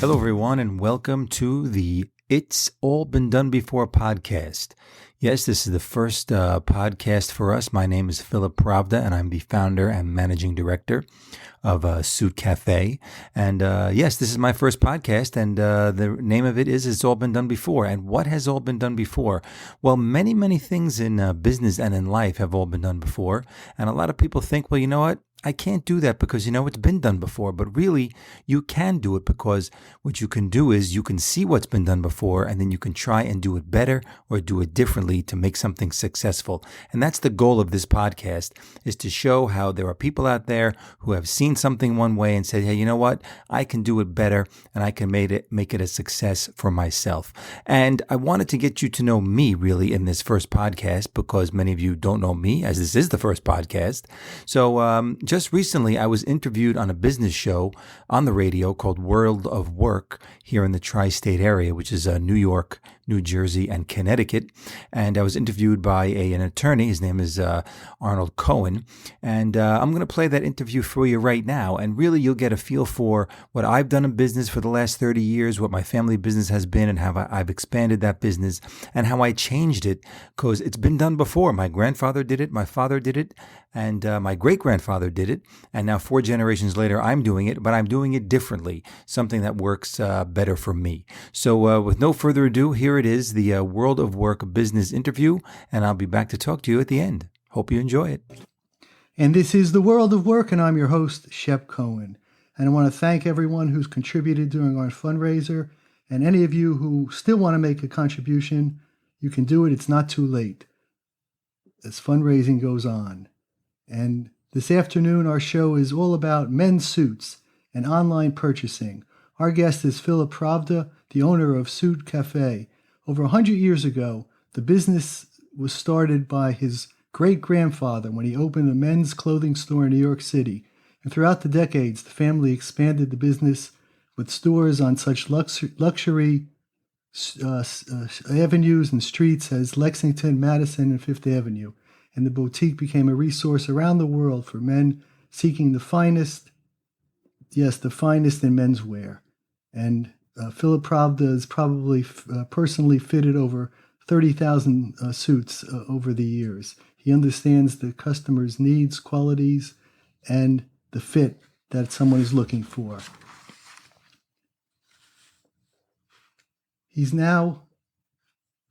Hello, everyone, and welcome to the It's All Been Done Before podcast. Yes, this is the first podcast for us. My name is Philip Pravda, and I'm the founder and managing director of Suit Cafe. And yes, this is my first podcast, and the name of it is It's All Been Done Before. And what has all been done before? Well, many, many things in business and in life have all been done before. And a lot of people think, well, you know what? I can't do that because, it's been done before. But really, you can do it because what you can do is you can see what's been done before, and then you can try and do it better or do it differently to make something successful. And that's the goal of this podcast, is to show how there are people out there who have seen something one way and said, hey, you know what? I can do it better, and I can make it a success for myself. And I wanted to get you to know me really in this first podcast because many of you don't know me, as this is the first podcast. So just recently, I was interviewed on a business show on the radio called World of Work here in the tri-state area, which is New York, New Jersey, and Connecticut. And I was interviewed by an attorney. His name is Arnold Cohen. And I'm going to play that interview for you right now. And really, you'll get a feel for what I've done in business for the last 30 years, what my family business has been, and how I've expanded that business, and how I changed it, because it's been done before. My grandfather did it, my father did it, and my great-grandfather did it. And now 4 generations later, I'm doing it, but I'm doing it differently, something that works better for me. So with no further ado, here it is, the World of Work business interview, and I'll be back to talk to you at the end. Hope you enjoy it. And this is the World of Work, and I'm your host, Shep Cohen. And I want to thank everyone who's contributed during our fundraiser, and any of you who still want to make a contribution, you can do it. It's not too late as fundraising goes on. And this afternoon, our show is all about men's suits and online purchasing. Our guest is Philip Pravda, the owner of Suit Cafe. Over 100 years ago, the business was started by his great-grandfather when he opened a men's clothing store in New York City. And throughout the decades, the family expanded the business with stores on such luxury avenues and streets as Lexington, Madison, and Fifth Avenue. And the boutique became a resource around the world for men seeking the finest in menswear. And Philip Pravda has probably personally fitted over 30,000 suits over the years. He understands the customer's needs, qualities, and the fit that someone is looking for. He's now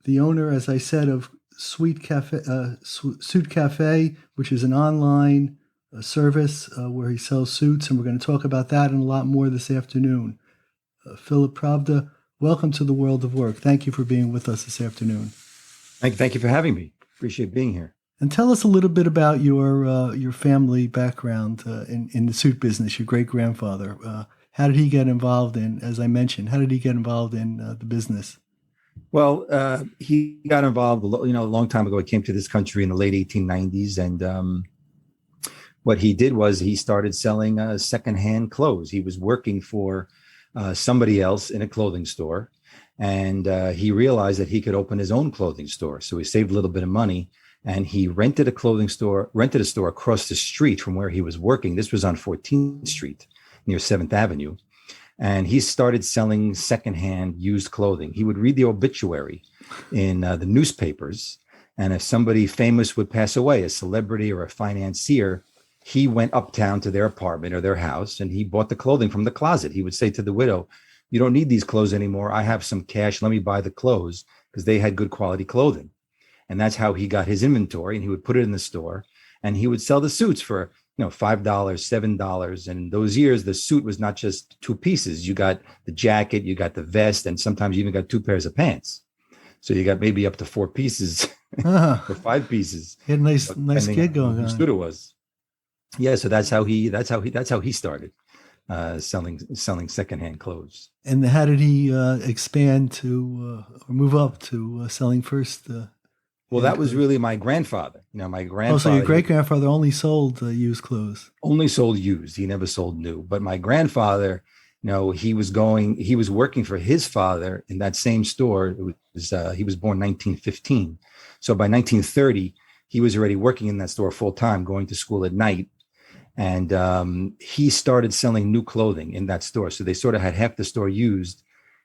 the owner, as I said, of Suit Cafe, which is an online service where he sells suits, and we're going to talk about that and a lot more this afternoon. Philip Pravda, welcome to the World of Work. Thank you for being with us this afternoon. Thank you for having me. Appreciate being here. And tell us a little bit about your family background in the suit business. Your great-grandfather, how did he get involved in? As I mentioned, how did he get involved in the business? Well, he got involved, a long time ago. He came to this country in the late 1890s, and what he did was he started selling secondhand clothes. He was working for somebody else in a clothing store, and he realized that he could open his own clothing store. So he saved a little bit of money, and he rented a store across the street from where he was working. This was on 14th Street near 7th Avenue. And he started selling secondhand used clothing. He would read the obituary in the newspapers. And if somebody famous would pass away, a celebrity or a financier, he went uptown to their apartment or their house and he bought the clothing from the closet. He would say to the widow, you don't need these clothes anymore. I have some cash. Let me buy the clothes, because they had good quality clothing. And that's how he got his inventory. And he would put it in the store and he would sell the suits for $5, $7. And in those years, the suit was not just 2 pieces. You got the jacket, you got the vest, and sometimes you even got 2 pairs of pants. So you got maybe up to 4 pieces or 5 pieces. He had a nice gig going on. Whose suit it was. Yeah, so that's how he started selling secondhand clothes. And how did he expand to or move up to selling first? Well, that was really my grandfather. My grandfather. Oh, so your great-grandfather only sold used clothes? Only sold used. He never sold new. But my grandfather, he was working for his father in that same store. It was he was born 1915. So by 1930, he was already working in that store full time, going to school at night. And he started selling new clothing in that store. So they sort of had half the store used,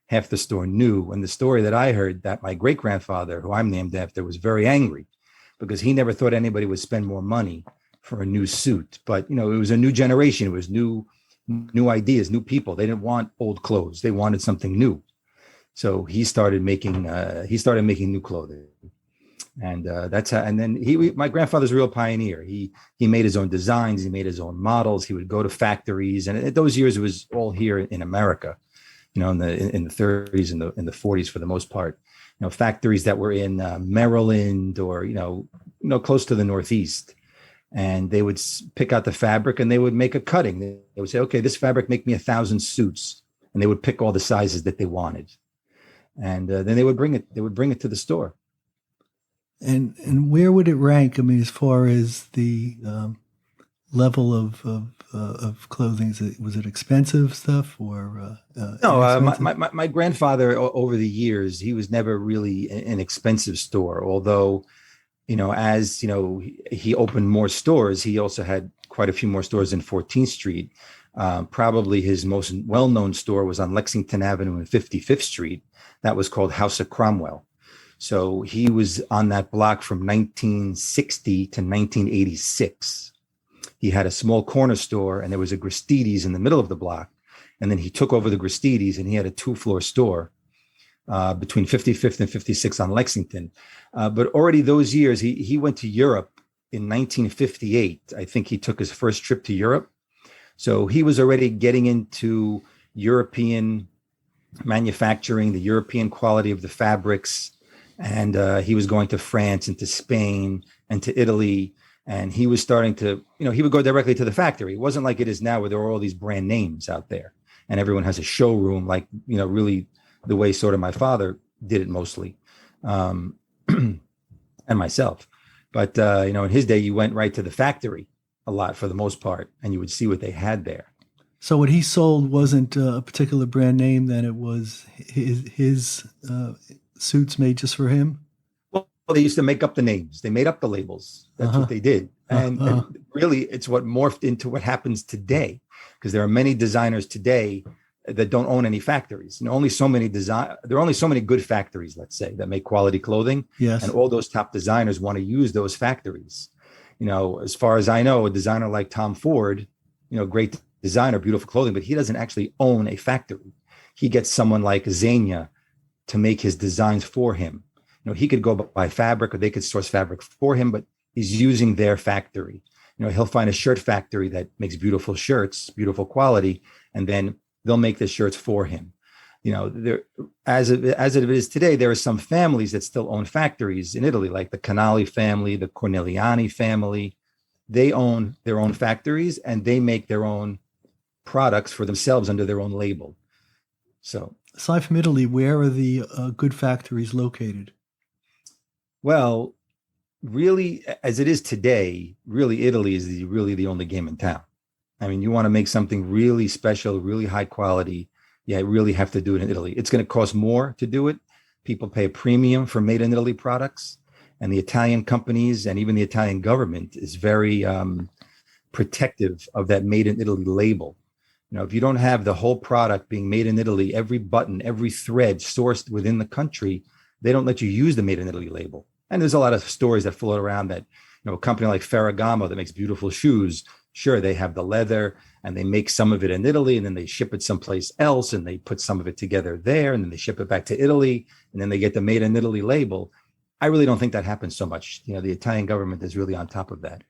half the store new. And the story that I heard, that my great grandfather, who I'm named after, was very angry because he never thought anybody would spend more money for a new suit. But it was a new generation. It was new ideas, new people. They didn't want old clothes. They wanted something new. So he started making new clothing. And that's how. And then my grandfather's a real pioneer. He made his own designs. He made his own models. He would go to factories, and at those years it was all here in America. In the 30s and in the 40s for the most part. Factories that were in Maryland or close to the Northeast, and they would pick out the fabric and they would make a cutting. They would say, "Okay, this fabric make me 1,000 suits," and they would pick all the sizes that they wanted, and then they would bring it. They would bring it to the store. And where would it rank? I mean, as far as the level of clothing, was it expensive stuff or no? My grandfather over the years, he was never really an expensive store. Although, as he opened more stores, he also had quite a few more stores in 14th Street. Probably his most well-known store was on Lexington Avenue and 55th Street. That was called House of Cromwell. So he was on that block from 1960 to 1986. He had a small corner store, and there was a Gristedes in the middle of the block. And then he took over the Gristedes, and he had a 2-floor store between 55th and 56th on Lexington. But already those years, he went to Europe in 1958. I think he took his first trip to Europe. So he was already getting into European manufacturing, the European quality of the fabrics. And he was going to France and to Spain and to Italy. And he was starting to, he would go directly to the factory. It wasn't like it is now where there are all these brand names out there and everyone has a showroom, like, really the way sort of my father did it mostly, and myself. But, in his day, you went right to the factory a lot for the most part, and you would see what they had there. So what he sold wasn't a particular brand name, then it was his suits made just for him? Well, they used to make up the names. They made up the labels. That's what they did. And really, it's what morphed into what happens today, because there are many designers today that don't own any factories. There are only so many good factories, let's say, that make quality clothing. Yes. And all those top designers want to use those factories. As far as I know, a designer like Tom Ford, great designer, beautiful clothing, but he doesn't actually own a factory. He gets someone like Zegna to make his designs for him. He could go buy fabric, or they could source fabric for him, but he's using their factory. He'll find a shirt factory that makes beautiful shirts, beautiful quality, and then they'll make the shirts for him. There, as it is today, there are some families that still own factories in Italy, like the Canali family, the Corneliani family. They own their own factories and they make their own products for themselves under their own label. So, aside from Italy, where are the good factories located? Well, really, as it is today, really Italy is really the only game in town. I mean, you want to make something really special, really high quality, you really have to do it in Italy. It's going to cost more to do it. People pay a premium for made in Italy products, and the Italian companies and even the Italian government is very protective of that made in Italy label. If you don't have the whole product being made in Italy, every button, every thread sourced within the country, they don't let you use the made in Italy label. And there's a lot of stories that float around that, a company like Ferragamo that makes beautiful shoes, sure, they have the leather and they make some of it in Italy and then they ship it someplace else and they put some of it together there and then they ship it back to Italy and then they get the made in Italy label. I really don't think that happens so much. The Italian government is really on top of that.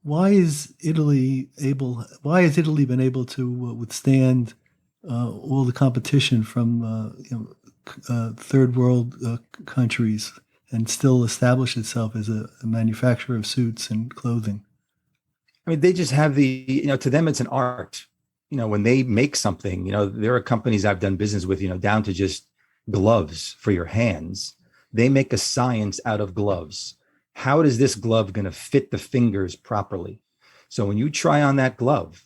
Why has Italy been able to withstand all the competition from third world countries and still establish itself as a manufacturer of suits and clothing? I mean, they just have to them, it's an art. When they make something, there are companies I've done business with, down to just gloves for your hands. They make a science out of gloves. How is this glove going to fit the fingers properly? So when you try on that glove,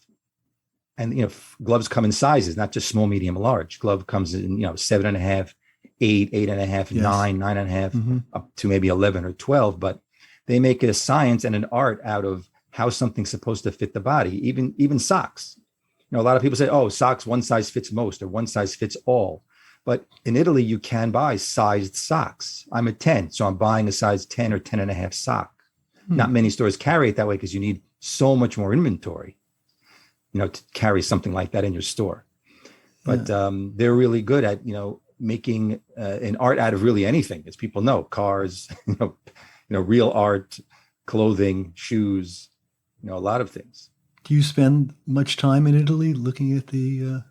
and gloves come in sizes, not just small, medium, large. Glove comes in 7.5, 8, 8.5, yes. 9, 9.5, up to maybe 11 or 12. But they make it a science and an art out of how something's supposed to fit the body, even socks. A lot of people say, oh, socks, one size fits most or one size fits all. But in Italy, you can buy sized socks. I'm a 10, so I'm buying a size 10 or 10 and a half sock. Not many stores carry it that way because you need so much more inventory, to carry something like that in your store. But they're really good at, making an art out of really anything, as people know, cars, real art, clothing, shoes, a lot of things. Do you spend much time in Italy looking at the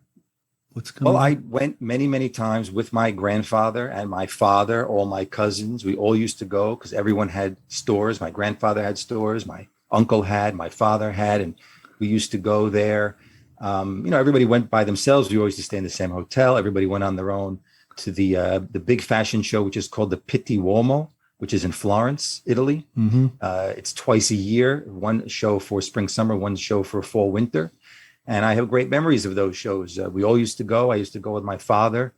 what's going on? Well, I went many, many times with my grandfather and my father, all my cousins. We all used to go because everyone had stores. My grandfather had stores, my uncle had, my father had, and we used to go there. Everybody went by themselves. We always used to stay in the same hotel. Everybody went on their own to the big fashion show, which is called the Pitti Uomo, which is in Florence, Italy. Mm-hmm. It's twice a year, one show for spring, summer, one show for fall, winter. And I have great memories of those shows. We all used to go. I used to go with my father.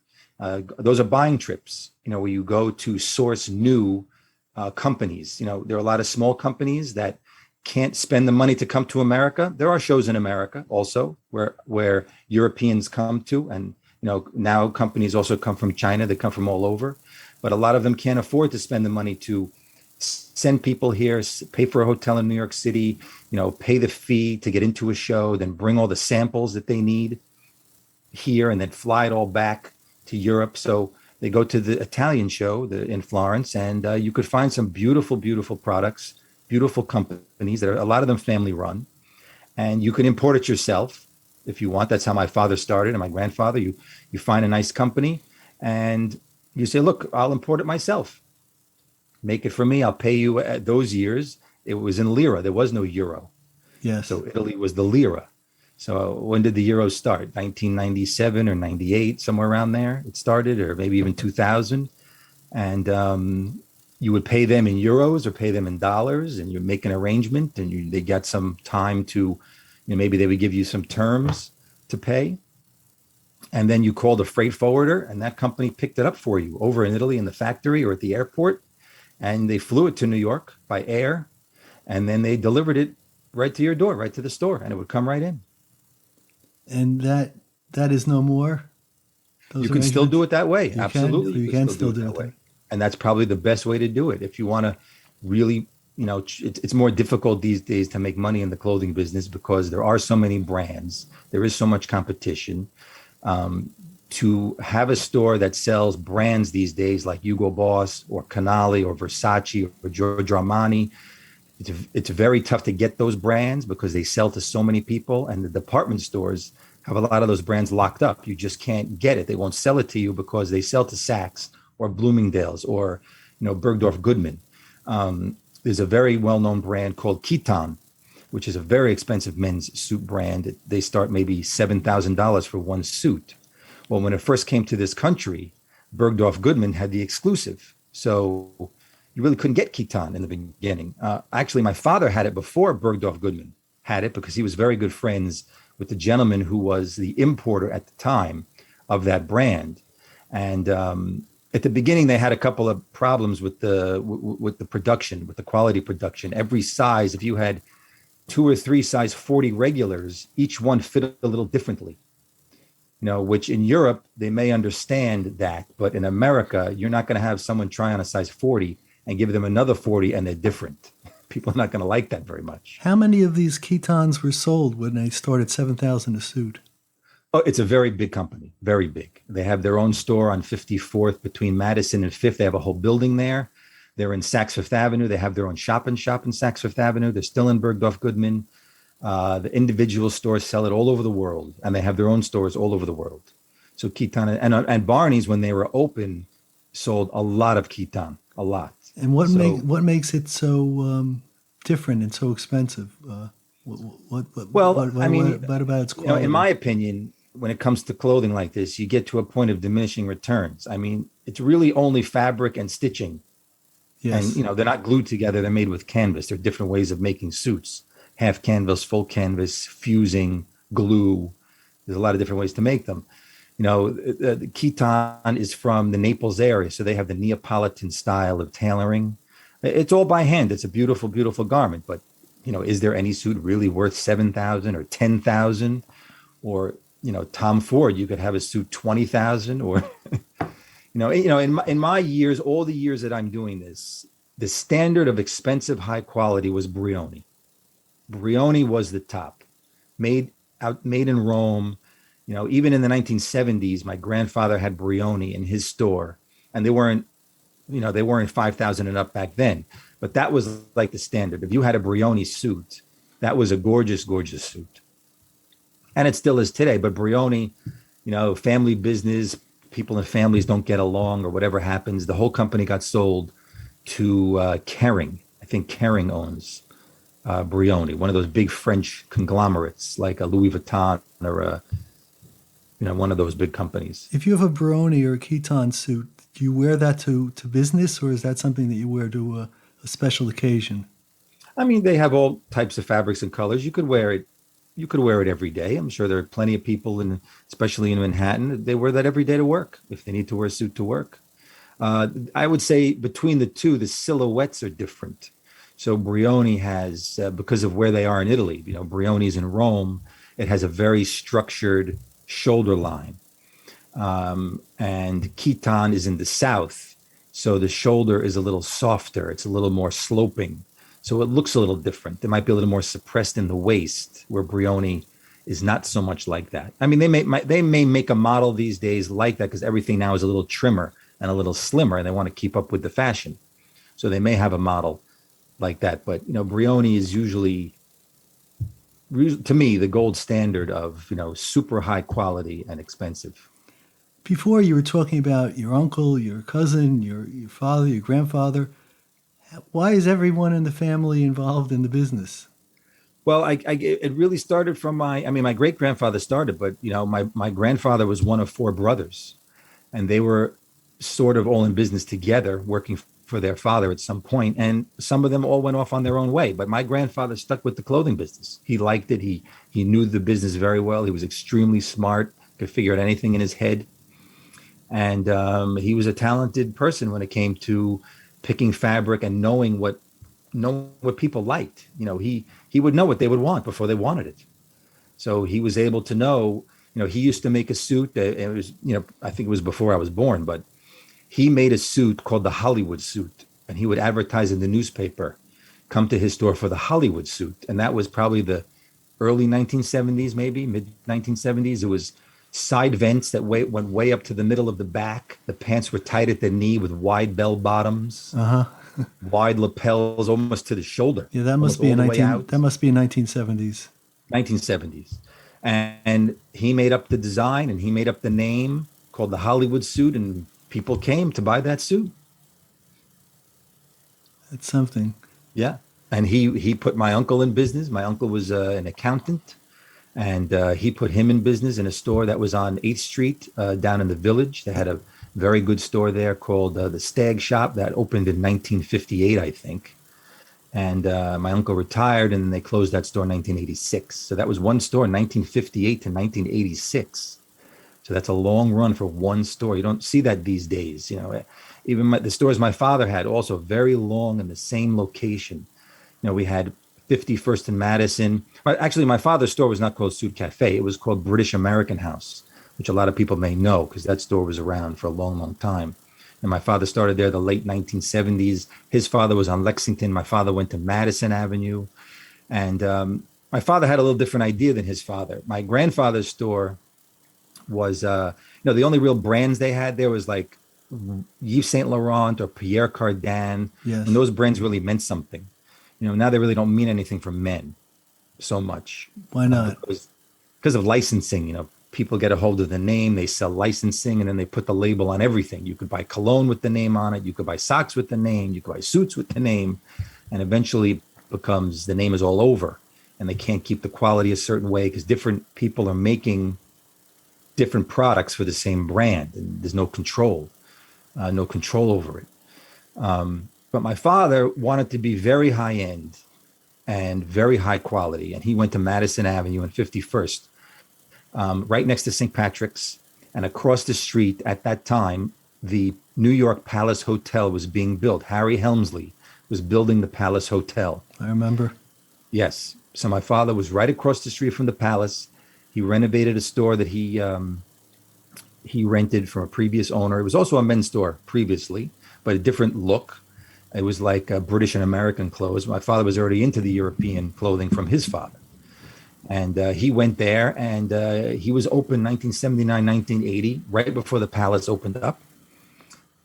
Those are buying trips, where you go to source new companies. There are a lot of small companies that can't spend the money to come to America. There are shows in America also where Europeans come to. And, now companies also come from China. They come from all over. But a lot of them can't afford to spend the money to send people here, pay for a hotel in New York City, pay the fee to get into a show, then bring all the samples that they need here and then fly it all back to Europe. So they go to the Italian show in Florence, and you could find some beautiful, beautiful products, beautiful companies that are a lot of them family run. And you can import it yourself if you want. That's how my father started and my grandfather. You find a nice company and you say, look, I'll import it myself. Make it for me. I'll pay you. At those years, it was in lira. There was no euro. Yes. So Italy was the lira. So when did the euro start? 1997 or 98, somewhere around there it started, or maybe even 2000. And you would pay them in euros or pay them in dollars, and you make an arrangement, and they got some time to, maybe they would give you some terms to pay. And then you called a freight forwarder, and that company picked it up for you over in Italy in the factory or at the airport. And they flew it to New York by air. And then they delivered it right to your door, right to the store, and it would come right in. And that is no more? You can still do it that way. You Absolutely. You can still do it that way. And that's probably the best way to do it. If you want to really, it's more difficult these days to make money in the clothing business because there are so many brands. There is so much competition. To have a store that sells brands these days like Hugo Boss or Canali or Versace or Giorgio Armani, it's very tough to get those brands because they sell to so many people, and the department stores have a lot of those brands locked up. You just can't get it. They won't sell it to you because they sell to Saks or Bloomingdale's or, Bergdorf Goodman. There's a very well-known brand called Kitan, which is a very expensive men's suit brand. They start maybe $7,000 for one suit. Well, when it first came to this country, Bergdorf Goodman had the exclusive. So you really couldn't get Kitan in the beginning. Actually, my father had it before Bergdorf Goodman had it because he was very good friends with the gentleman who was the importer at the time of that brand. And at the beginning, they had a couple of problems with the production, with the quality production. Every size, if you had 2 or 3 size 40 regulars, each one fit a little differently. Which in Europe, they may understand that. But in America, you're not going to have someone try on a size 40 and give them another 40 and they're different. People are not going to like that very much. How many of these Kitans were sold when they started $7,000 a suit? Oh, it's a very big company, very big. They have their own store on 54th between Madison and 5th. They have a whole building there. They're in Saks Fifth Avenue. They have their own shop in Saks Fifth Avenue. They're still in Bergdorf Goodman. The individual stores sell it all over the world, and they have their own stores all over the world. So Kitan and Barney's, when they were open, sold a lot of Kitan, a lot. And what makes it so different and so expensive? What about its quality? In my opinion, when it comes to clothing like this, you get to a point of diminishing returns. I mean, it's really only fabric and stitching. Yes. And, they're not glued together. They're made with canvas. There are different ways of making suits. Half canvas, full canvas, fusing, glue. There's a lot of different ways to make them. The Kitan is from the Naples area, so they have the Neapolitan style of tailoring. It's all by hand. It's a beautiful, beautiful garment, but is there any suit really worth 7,000 or 10,000? Or, Tom Ford, you could have a suit 20,000 or, in my years, all the years that I'm doing this, the standard of expensive high quality was Brioni. Brioni was the top, made in Rome. Even in the 1970s, my grandfather had Brioni in his store, and they weren't 5,000 and up back then, but that was like the standard. If you had a Brioni suit, that was a gorgeous, gorgeous suit, and it still is today. But Brioni, family business, people and families don't get along or whatever happens. The whole company got sold to Kering. I think Kering owns Brioni, one of those big French conglomerates like a Louis Vuitton or one of those big companies. If you have a Baroni or a Keaton suit, do you wear that to business, or is that something that you wear to a special occasion? I mean, they have all types of fabrics and colors. You could wear it. You could wear it every day. I'm sure there are plenty of people, especially in Manhattan, they wear that every day to work if they need to wear a suit to work. I would say between the two, the silhouettes are different. So Brioni has, because of where they are in Italy, Brioni's in Rome, it has a very structured shoulder line. And Keaton is in the south, so the shoulder is a little softer. It's a little more sloping. So it looks a little different. It might be a little more suppressed in the waist, where Brioni is not so much like that. I mean, they may make a model these days like that because everything now is a little trimmer and a little slimmer, and they want to keep up with the fashion. So they may have a model like that. But, Brioni is usually, to me, the gold standard of, super high quality and expensive. Before, you were talking about your uncle, your cousin, your father, your grandfather. Why is everyone in the family involved in the business? Well, it really started from my great grandfather started, but my grandfather was one of four brothers, and they were sort of all in business together, working for their father at some point, and some of them all went off on their own way. But my grandfather stuck with the clothing business. He liked it. He knew the business very well. He was extremely smart, could figure out anything in his head, and he was a talented person when it came to picking fabric and knowing what people liked. He would know what they would want before they wanted it. So he was able to know. He used to make a suit. It was, I think it was before I was born, but he made a suit called the Hollywood suit, and he would advertise in the newspaper, come to his store for the Hollywood suit. And that was probably the early 1970s, maybe mid 1970s. It was side vents that went way up to the middle of the back. The pants were tight at the knee with wide bell bottoms, wide lapels almost to the shoulder. Yeah, that must be in 1970s. 1970s. And he made up the design and he made up the name called the Hollywood suit, and people came to buy that suit. That's something. Yeah. And he put my uncle in business. My uncle was an accountant, and he put him in business in a store that was on 8th Street down in the Village. They had a very good store there called the Stag Shop that opened in 1958, I think. And my uncle retired, and they closed that store in 1986. So that was one store, 1958 to 1986. So that's a long run for one store. You don't see that these days. Even the stores my father had, also very long in the same location. We had 51st and Madison. Actually, my father's store was not called Suit Cafe. It was called British American House, which a lot of people may know because that store was around for a long, long time. And my father started there the late 1970s. His father was on Lexington. My father went to Madison Avenue. And my father had a little different idea than his father. My grandfather's store was, the only real brands they had there was like Yves Saint Laurent or Pierre Cardin. Yes. And those brands really meant something. Now they really don't mean anything for men so much. Why not? Because of licensing. People get a hold of the name, they sell licensing, and then they put the label on everything. You could buy cologne with the name on it. You could buy socks with the name. You could buy suits with the name. And eventually becomes the name is all over, and they can't keep the quality a certain way because different people are making different products for the same brand, and there's no control over it. But my father wanted to be very high end and very high quality. And he went to Madison Avenue and 51st, right next to St. Patrick's. And across the street at that time, the New York Palace Hotel was being built. Harry Helmsley was building the Palace Hotel. I remember. Yes. So my father was right across the street from the palace. He renovated a store that he rented from a previous owner. It was also a men's store previously, but a different look. It was like British and American clothes. My father was already into the European clothing from his father. And he went there, and he was open 1979, 1980, right before the palace opened up.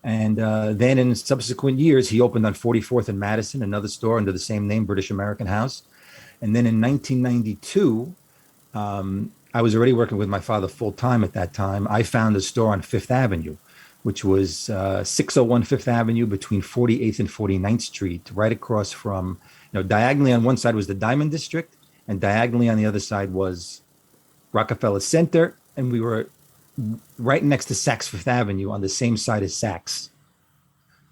And then in subsequent years, he opened on 44th and Madison, another store under the same name, British American House. And then in 1992, I was already working with my father full time at that time. I found a store on Fifth Avenue, which was 601 Fifth Avenue between 48th and 49th Street, right across from, diagonally on one side was the Diamond District, and diagonally on the other side was Rockefeller Center. And we were right next to Saks Fifth Avenue on the same side as Saks.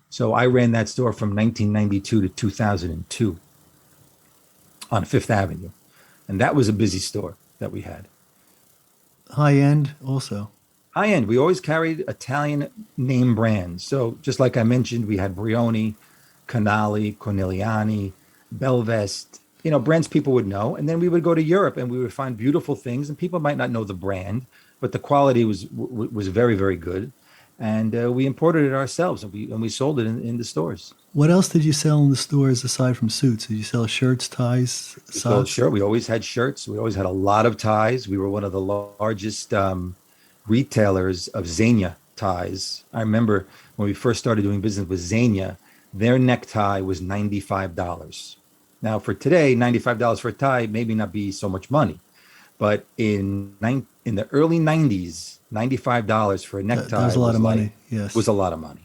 So I ran that store from 1992 to 2002 on Fifth Avenue. And that was a busy store that we had. High end also. High end. We always carried Italian name brands. So just like I mentioned, we had Brioni, Canali, Corneliani, Belvest, brands people would know. And then we would go to Europe and we would find beautiful things, and people might not know the brand, but the quality was very, very good. And we imported it ourselves, and we sold it in the stores. What else did you sell in the stores aside from suits? Did you sell shirts, ties, socks? Sure. We always had shirts. We always had a lot of ties. We were one of the largest retailers of Zegna ties. I remember when we first started doing business with Zegna, their necktie was $95. Now for today, $95 for a tie maybe not be so much money, but in the early 90s, $95 for a necktie that was a lot of money. Yes, was a lot of money.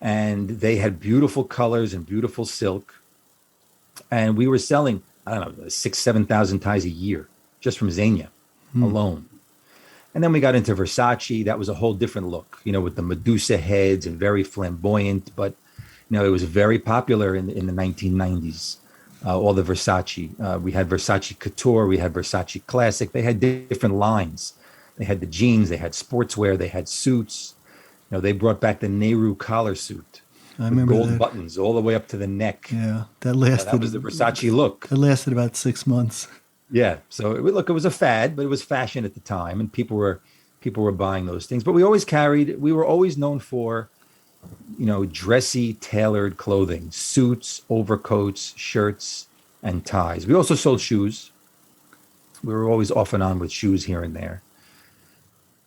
And they had beautiful colors and beautiful silk. And we were selling, I don't know, 7,000 ties a year just from Zegna alone. And then we got into Versace. That was a whole different look, with the Medusa heads and very flamboyant. But, it was very popular in the 1990s, all the Versace. We had Versace Couture. We had Versace Classic. They had different lines. They had the jeans. They had sportswear. They had suits. They brought back the Nehru collar suit. I remember gold that. buttons all the way up to the neck. Yeah, that lasted. That was the Versace look. That lasted about 6 months. Yeah. So it was a fad, but it was fashion at the time, and people were buying those things. But we were always known for, dressy, tailored clothing, suits, overcoats, shirts, and ties. We also sold shoes. We were always off and on with shoes here and there.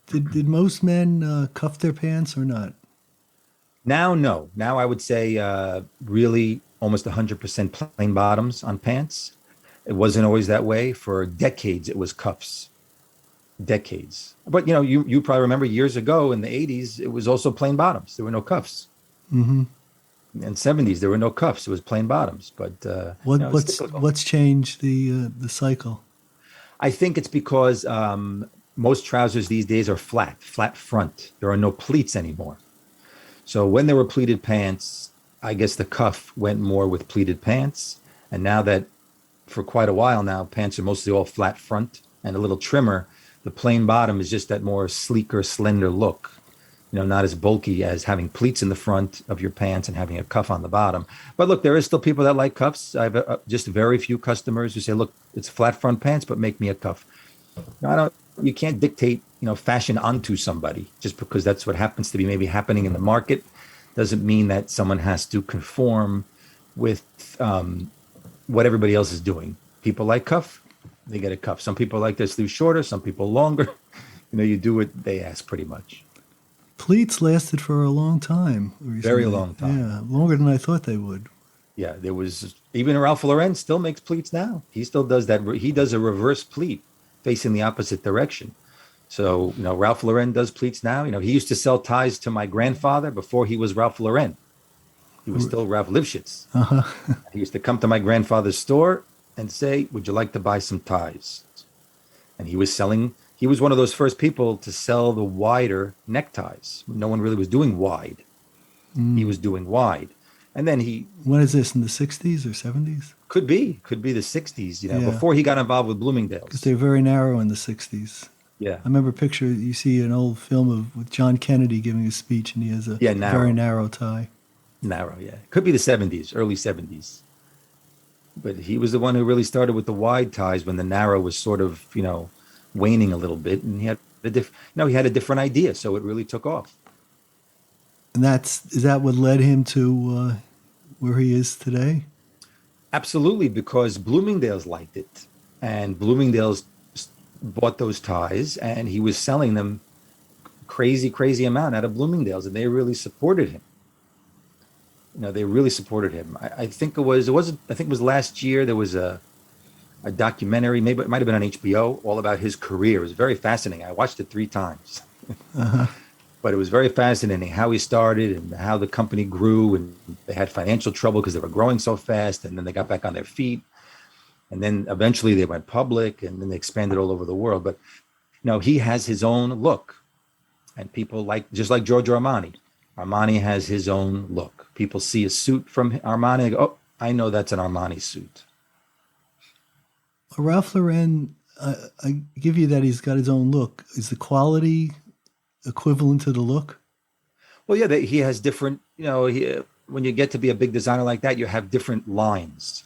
Did most men cuff their pants or not? Now, no. Now I would say really almost 100% plain bottoms on pants. It wasn't always that way. For decades, it was cuffs. Decades. But, you probably remember years ago in the 80s, it was also plain bottoms. There were no cuffs. Mm-hmm. In 70s, there were no cuffs. It was plain bottoms. But what's changed the cycle? I think it's because most trousers these days are flat front. There are no pleats anymore. So when there were pleated pants, I guess the cuff went more with pleated pants. And now that for quite a while now, pants are mostly all flat front and a little trimmer, the plain bottom is just that more sleeker, slender look. Not as bulky as having pleats in the front of your pants and having a cuff on the bottom. But look, there is still people that like cuffs. I have just very few customers who say, look, it's flat front pants, but make me a cuff. You can't dictate, fashion onto somebody just because that's what happens to be maybe happening in the market. Doesn't mean that someone has to conform with what everybody else is doing. People like cuff, they get a cuff. Some people like their sleeves shorter, some people longer. You do what they ask pretty much. Pleats lasted for a long time. Recently. Very long time. Yeah, longer than I thought they would. Yeah, there was even Ralph Lauren still makes pleats now. He still does that. He does a reverse pleat facing the opposite direction. So, Ralph Lauren does pleats now. He used to sell ties to my grandfather before he was Ralph Lauren. He was still Ralph Lifshitz. Uh-huh. He used to come to my grandfather's store and say, would you like to buy some ties? And he was one of those first people to sell the wider neckties. No one really was doing wide. He was doing wide. And then when is this, in the 60s or 70s? Could be the 60s, before he got involved with Bloomingdale's. Because they're very narrow in the 60s. Yeah. I remember you see an old film with John Kennedy giving a speech, and he has a very narrow tie. Narrow, yeah. Could be the 70s, early 70s. But he was the one who really started with the wide ties when the narrow was sort of, waning a little bit, and he had he had a different idea, so it really took off. And is that what led him to where he is today? Absolutely, because Bloomingdale's liked it, and Bloomingdale's bought those ties, and he was selling them crazy amount out of Bloomingdale's, and they really supported him. They really supported him. I think it was last year there was a documentary, maybe it might have been on HBO, all about his career. It was very fascinating. I watched it 3 times. Uh-huh. But it was very fascinating how he started and how the company grew, and they had financial trouble because they were growing so fast, and then they got back on their feet. And then eventually they went public, and then they expanded all over the world. But he has his own look, and people just like Giorgio Armani. Armani has his own look. People see a suit from Armani and go, "Oh, I know that's an Armani suit." Ralph Lauren, I give you that he's got his own look. Is the quality equivalent to the look? Well, yeah, he has different, when you get to be a big designer like that, you have different lines.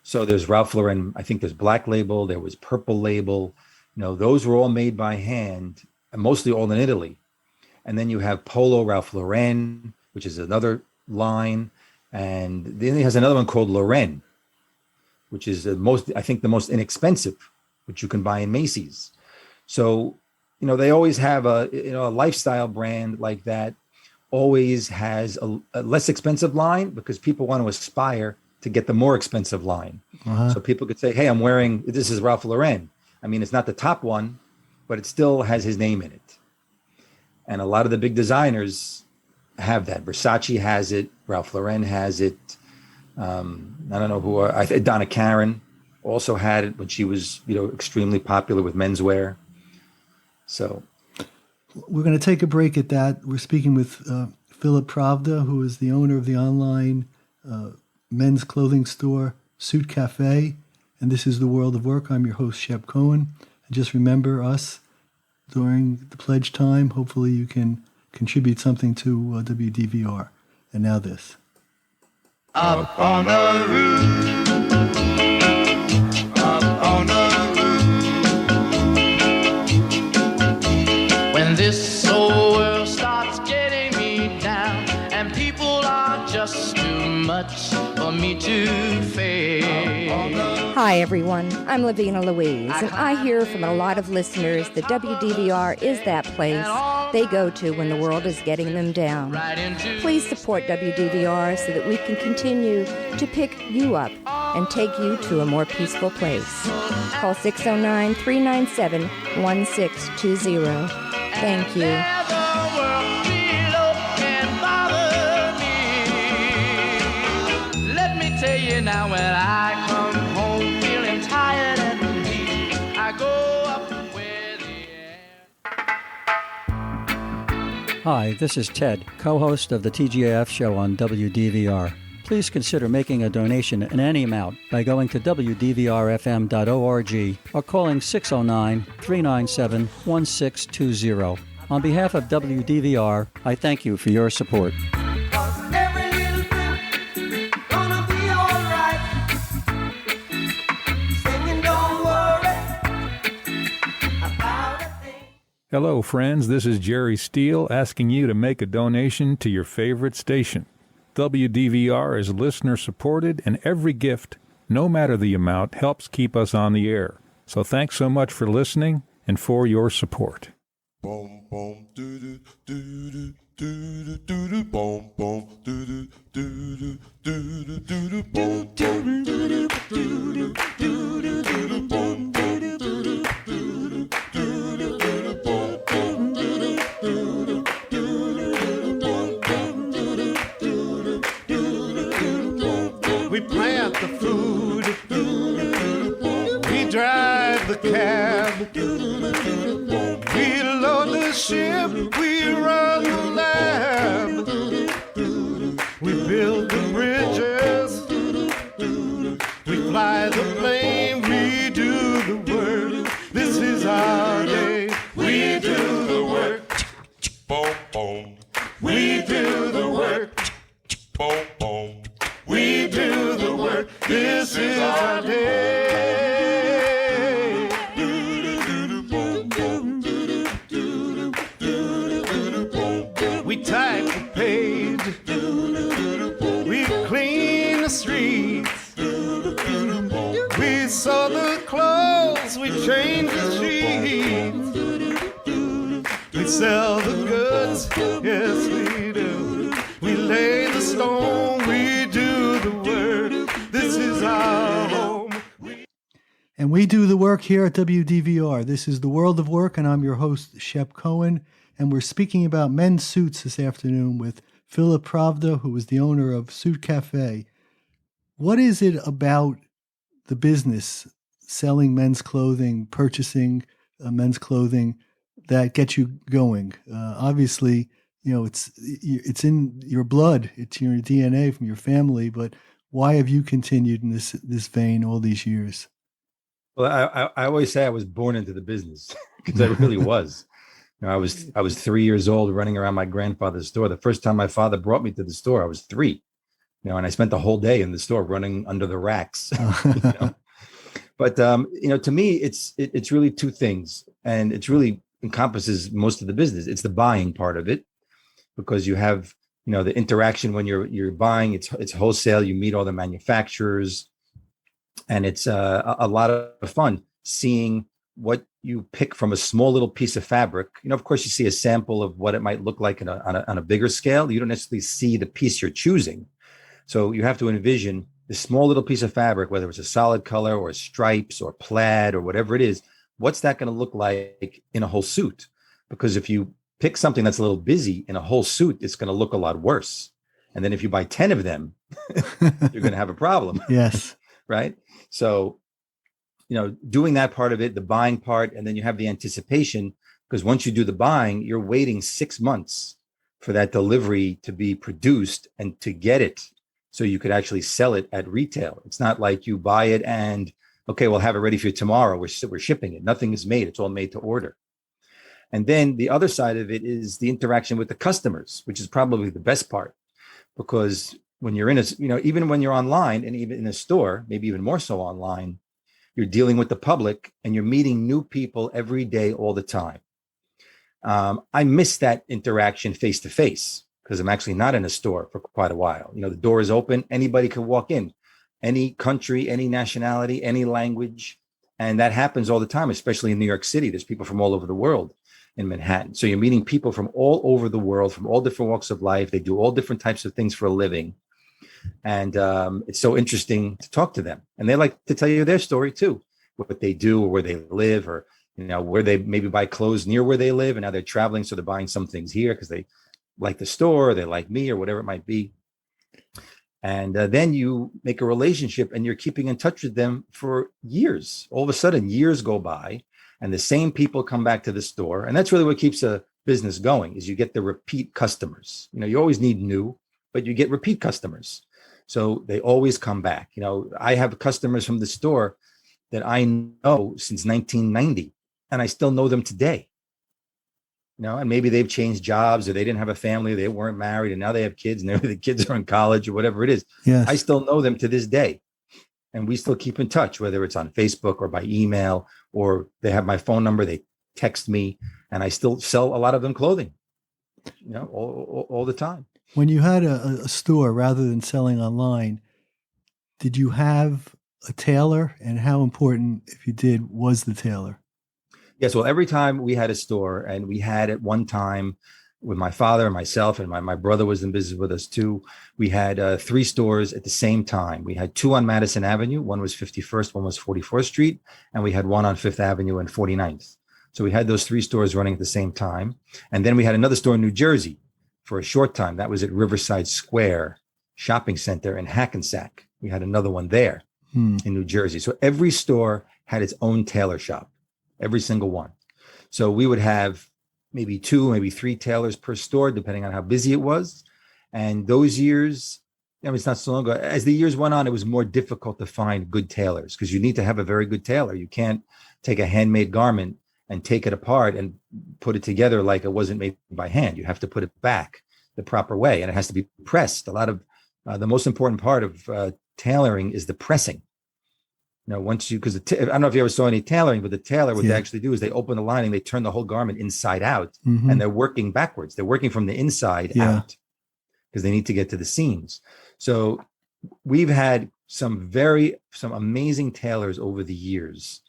So there's Ralph Lauren, I think there's Black Label, there was Purple Label. Those were all made by hand, and mostly all in Italy. And then you have Polo Ralph Lauren, which is another line. And then he has another one called Lauren, which is the most inexpensive, which you can buy in Macy's. So, they always have a lifestyle brand like that always has a less expensive line because people want to aspire to get the more expensive line. Uh-huh. So people could say, "Hey, I'm wearing, this is Ralph Lauren." I mean, it's not the top one, but it still has his name in it. And a lot of the big designers have that. Versace has it. Ralph Lauren has it. I don't know who. Donna Karan also had it when she was, extremely popular with menswear. So we're going to take a break at that. We're speaking with Philip Pravda, who is the owner of the online men's clothing store Suit Cafe. And this is The World of Work. I'm your host, Shep Cohen. And just remember us during the pledge time. Hopefully you can contribute something to WDVR. And now this. Up on the roof, up on the roof. When this whole world starts getting me down, and people are just too much for me to face. Hi, everyone. I'm Lavina Louise, and I hear from a lot of listeners that WDVR is that place they go to when the world is getting them down. Please support WDVR so that we can continue to pick you up and take you to a more peaceful place. Call 609-397-1620. Thank you. Let me tell you now, when I come home feeling tired and weak, I go up where the air. Hi, this is Ted, co-host of the TGIF show on WDVR. Please consider making a donation in any amount by going to WDVRFM.org or calling 609-397-1620. On behalf of WDVR, I thank you for your support. Hello, friends. This is Jerry Steele asking you to make a donation to your favorite station. WDVR is listener-supported, and every gift, no matter the amount, helps keep us on the air. So thanks so much for listening and for your support. Boom, boom, doo doo doo doo doo doo doo boom, boom, doo doo doo doo doo doo doo boom, boom, doo doo doo doo doo doo doo boom, boom, doo doo doo doo doo doo boom, boom, doo doo doo doo doo boom, boom, doo doo doo doo doo. We plant the food, we drive the cab, we load the ship, we run the lab, we build the bridges, we fly the plane, we do the work. This is our day. We do the work. Boom, boom. We do the work. Boom, boom. We do the work. This is We sew the clothes, we change the sheets. We sell the goods, yes we do. We lay the stone, we do the work. This is our home. And we do the work here at WDVR. This is The World of Work, and I'm your host, Shep Cohen. And we're speaking about men's suits this afternoon with Philip Pravda, who is the owner of Suit Cafe. What is it about the business, selling men's clothing, purchasing men's clothing, that gets you going? Obviously, it's in your blood, it's in your DNA from your family. But why have you continued in this vein all these years? Well, I always say I was born into the business because I really was. I was 3 years old running around my grandfather's store. The first time my father brought me to the store, I was 3. And I spent the whole day in the store running under the racks. But to me, it's really two things, and it's really encompasses most of the business. It's the buying part of it, because you have the interaction when you're buying. It's wholesale. You meet all the manufacturers, and it's a lot of fun seeing what you pick from a small little piece of fabric. Of course, you see a sample of what it might look like on a bigger scale. You don't necessarily see the piece you're choosing. So you have to envision this small little piece of fabric, whether it's a solid color or stripes or plaid or whatever it is. What's that going to look like in a whole suit? Because if you pick something that's a little busy in a whole suit, it's going to look a lot worse. And then if you buy 10 of them, you're going to have a problem. Yes. Right. So, doing that part of it, the buying part, and then you have the anticipation, because once you do the buying, you're waiting 6 months for that delivery to be produced and to get it, so you could actually sell it at retail. It's not like you buy it and, okay, we'll have it ready for you tomorrow. We're shipping it. Nothing is made. It's all made to order. And then the other side of it is the interaction with the customers, which is probably the best part, because when you're in even when you're online and even in a store, maybe even more so online, you're dealing with the public and you're meeting new people every day, all the time. I miss that interaction face to face, because I'm actually not in a store for quite a while. The door is open. Anybody can walk in, any country, any nationality, any language. And that happens all the time, especially in New York City. There's people from all over the world in Manhattan. So you're meeting people from all over the world, from all different walks of life. They do all different types of things for a living. And it's so interesting to talk to them. And they like to tell you their story too, what they do or where they live, or, where they maybe buy clothes near where they live. And now they're traveling, so they're buying some things here because they like the store, or they like me, or whatever it might be. And then you make a relationship and you're keeping in touch with them for years. All of a sudden, years go by and the same people come back to the store. And that's really what keeps a business going, is you get the repeat customers. You always need new, but you get repeat customers. So they always come back. I have customers from the store that I know since 1990, and I still know them today. And maybe they've changed jobs, or they didn't have a family, they weren't married, and now they have kids, and maybe the kids are in college or whatever it is. Yes. I still know them to this day. And we still keep in touch, whether it's on Facebook or by email, or they have my phone number, they text me, and I still sell a lot of them clothing, all the time. When you had a store rather than selling online, did you have a tailor? And how important, if you did, was the tailor? Yes. Well, every time we had a store, and we had at one time with my father and myself, and my brother was in business with us too. We had 3 stores at the same time. We had 2 on Madison Avenue. One was 51st, one was 44th Street. And we had one on 5th Avenue and 49th. So we had those 3 stores running at the same time. And then we had another store in New Jersey for a short time. That was at Riverside Square Shopping Center in Hackensack. We had another one there in New Jersey. So every store had its own tailor shop, every single one. So we would have maybe 2, maybe 3 tailors per store, depending on how busy it was. And those years, it's not so long ago. As the years went on, it was more difficult to find good tailors, because you need to have a very good tailor. You can't take a handmade garment and take it apart and put it together like it wasn't made by hand. You have to put it back the proper way, and it has to be pressed. A lot of the most important part of tailoring is the pressing. Once you, because I don't know if you ever saw any tailoring, but the tailor, what they actually do is they open the lining, they turn the whole garment inside out, and they're working backwards. They're working from the inside out, because they need to get to the seams. So we've had some amazing tailors over the years.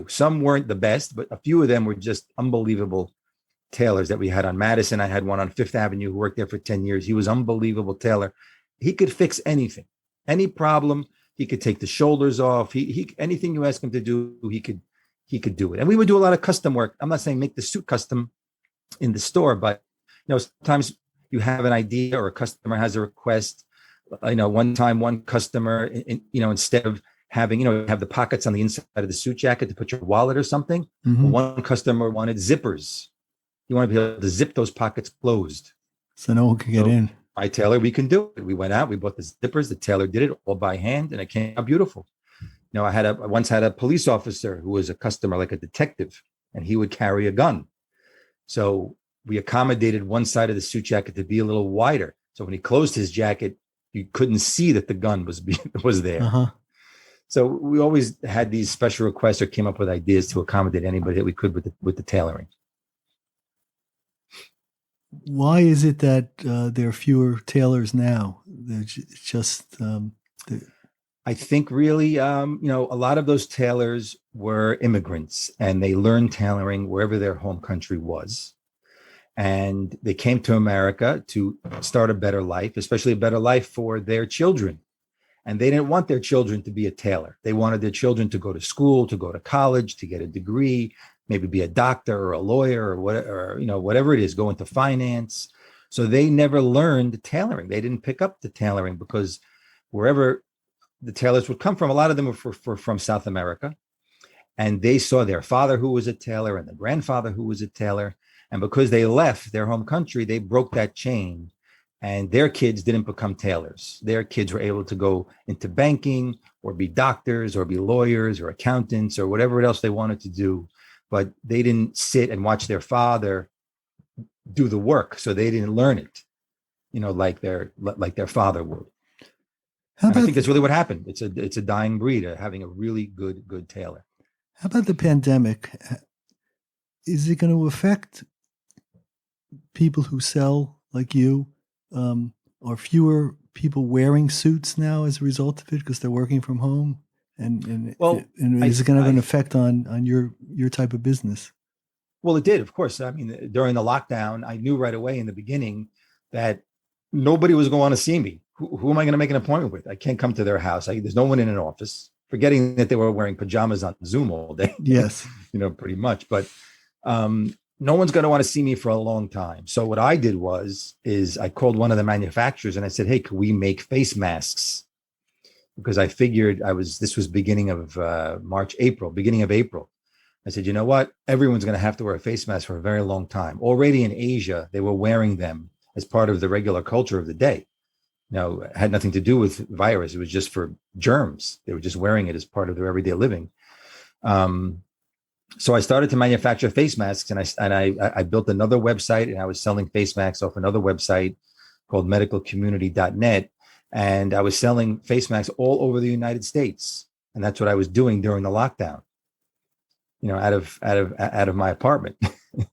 Some weren't the best, but a few of them were just unbelievable tailors that we had on Madison. I had one on Fifth Avenue who worked there for 10 years. He was unbelievable tailor. He could fix anything, any problem. He could take the shoulders off. He anything you ask him to do, he could do it. And we would do a lot of custom work. I'm not saying make the suit custom in the store, but sometimes you have an idea or a customer has a request. One time, one customer, instead of having, have the pockets on the inside of the suit jacket to put your wallet or something, one customer wanted zippers. You want to be able to zip those pockets closed. So no one can get in. My tailor, we can do it. We went out, we bought the zippers. The tailor did it all by hand, and it came out beautiful. I once had a police officer who was a customer, like a detective, and he would carry a gun. So we accommodated one side of the suit jacket to be a little wider. So when he closed his jacket, you couldn't see that the gun was there. Uh-huh. So we always had these special requests or came up with ideas to accommodate anybody that we could with the tailoring. Why is it that there are fewer tailors now? I think really, a lot of those tailors were immigrants and they learned tailoring wherever their home country was. And they came to America to start a better life, especially a better life for their children. And they didn't want their children to be a tailor. They wanted their children to go to school, to go to college, to get a degree, maybe be a doctor or a lawyer or whatever it is, go into finance. So they never learned tailoring. They didn't pick up the tailoring because wherever the tailors would come from, a lot of them were from South America. And they saw their father who was a tailor and the grandfather who was a tailor. And because they left their home country, they broke that chain. And their kids didn't become tailors. Their kids were able to go into banking or be doctors or be lawyers or accountants or whatever else they wanted to do. But they didn't sit and watch their father do the work. So they didn't learn it, like their father would. I think that's really what happened. It's a dying breed, having a really good tailor. How about the pandemic? Is it going to affect people who sell like you? Are fewer people wearing suits now as a result of it because they're working from home? And is it going to have an effect on your type of business? Well, it did, of course. I mean, during the lockdown, I knew right away in the beginning that nobody was going to want to see me. Who am I going to make an appointment with? I can't come to their house. There's no one in an office, forgetting that they were wearing pajamas on Zoom all day. Yes. Pretty much. But no one's going to want to see me for a long time. So what I did is I called one of the manufacturers and I said, hey, could we make face masks? Because I figured this was beginning of beginning of April. I said, you know what? Everyone's going to have to wear a face mask for a very long time. Already in Asia, they were wearing them as part of the regular culture of the day. It had nothing to do with virus. It was just for germs. They were just wearing it as part of their everyday living. So I started to manufacture face masks, and I built another website, and I was selling face masks off another website called medicalcommunity.net. And I was selling face masks all over the United States. And that's what I was doing during the lockdown, out of my apartment,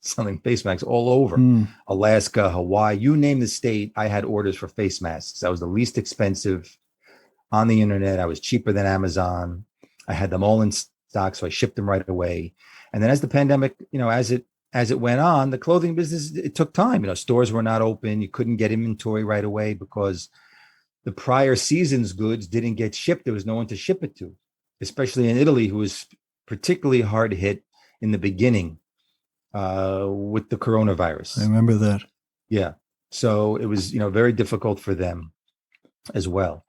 selling face masks all over Alaska, Hawaii, you name the state. I had orders for face masks. I was the least expensive on the internet. I was cheaper than Amazon. I had them all in stock, so I shipped them right away. And then as the pandemic, as it went on, the clothing business, it took time. Stores were not open. You couldn't get inventory right away because the prior season's goods didn't get shipped. There was no one to ship it to, especially in Italy, who was particularly hard hit in the beginning with the coronavirus. I remember that. Yeah. So it was, very difficult for them as well.